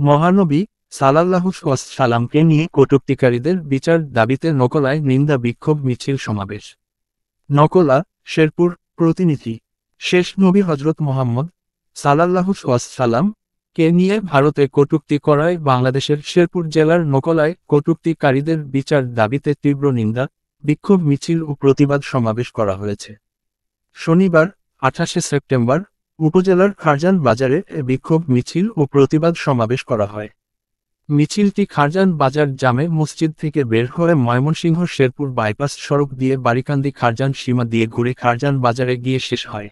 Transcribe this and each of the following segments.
মহানবী সাল্লাল্লাহু সাল্লামকে নিয়ে কটূক্তিকারীদের বিচার দাবিতে নকলায় নিন্দা বিক্ষোভ মিছিল সমাবেশ। নকলা, শেরপুর। প্রতিনিধি। শেষ নবী হজরত মুহাম্মদ সাল্লাল্লাহু সাল্লাম কে নিয়ে ভারতে কটূক্তি করায় বাংলাদেশের শেরপুর জেলার নকলায় কটূক্তিকারীদের বিচার দাবিতে তীব্র নিন্দা, বিক্ষোভ মিছিল ও প্রতিবাদ সমাবেশ করা হয়েছে। শনিবার 28 সেপ্টেম্বর উপজেলার খারজান বাজারে বিক্ষোভ মিছিল ও প্রতিবাদ সমাবেশ করা হয়। মিছিলটি খারজান বাজার জামে মসজিদ থেকে বের হয়ে ময়মনসিংহ শেরপুর বাইপাস সড়ক দিয়ে বারিকান্দি খারজান সীমা দিয়ে ঘুরে খারজান বাজারে গিয়ে শেষ হয়।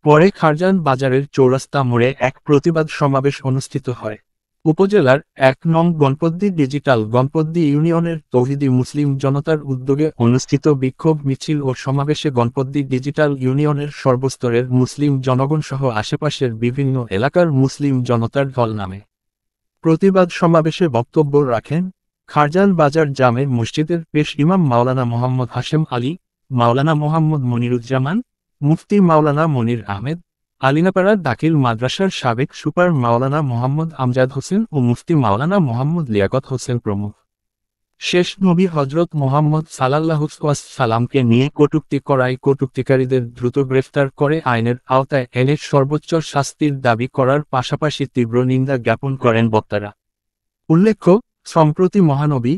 পরে খারজান বাজারের চৌরাস্তা মোড়ে এক প্রতিবাদ সমাবেশ অনুষ্ঠিত হয়। উপজেলার ১ নং গণপদ্দি ডিজিটাল গণপদ্দি ইউনিয়নের তৌহিদি মুসলিম জনতার উদ্যোগে অনুষ্ঠিত বিক্ষোভ মিছিল ও সমাবেশে গণপদ্দি ডিজিটাল ইউনিয়নের সর্বস্তরের মুসলিম জনগণ সহ আশেপাশের বিভিন্ন এলাকার মুসলিম জনতার ঢল নামে। প্রতিবাদ সমাবেশে বক্তব্য রাখেন খারজান বাজার জামে মসজিদের পেশ ইমাম মাওলানা মোহাম্মদ হাশেম আলী, মাওলানা মোহাম্মদ মনিরুজ্জামান, মুফতি মাওলানা মনির আহমেদ, আলিনাপাড়া দাখিল মাদ্রাসার সাবেক সুপার মাওলানা মোহাম্মদ আমজাদ হোসেন ও মুফতি মাওলানা মোহাম্মদ লিয়াকত হোসেন প্রমুখ। শেষ নবী হজরত মুহাম্মদ সাল্লাল্লাহু সাল্লামকে নিয়ে কটূক্তি করায় কটূক্তিকারীদের দ্রুত গ্রেফতার করে আইনের আওতায় এনে সর্বোচ্চ শাস্তির দাবি করার পাশাপাশি তীব্র নিন্দা জ্ঞাপন করেন বক্তারা। উল্লেখ্য, সম্প্রতি মহানবী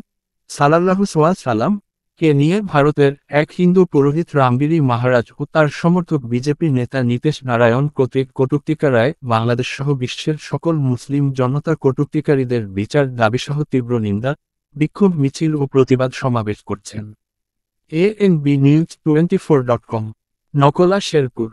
সাল্লাল্লাহু সাল্লাম কে নিয়ে ভারতের এক হিন্দু পুরোহিত রামগিরি মহারাজ ও তার সমর্থক বিজেপি নেতা নীতেশ নারায়ণ কর্তৃক কটূক্তিকারায় বাংলাদেশ সহ বিশ্বের সকল মুসলিম জনতা কটূক্তিকারীদের বিচার দাবিসহ তীব্র নিন্দা, বিক্ষোভ মিছিল ও প্রতিবাদ সমাবেশ করছেন। ANB News 24.com, Nakla, Sherpur.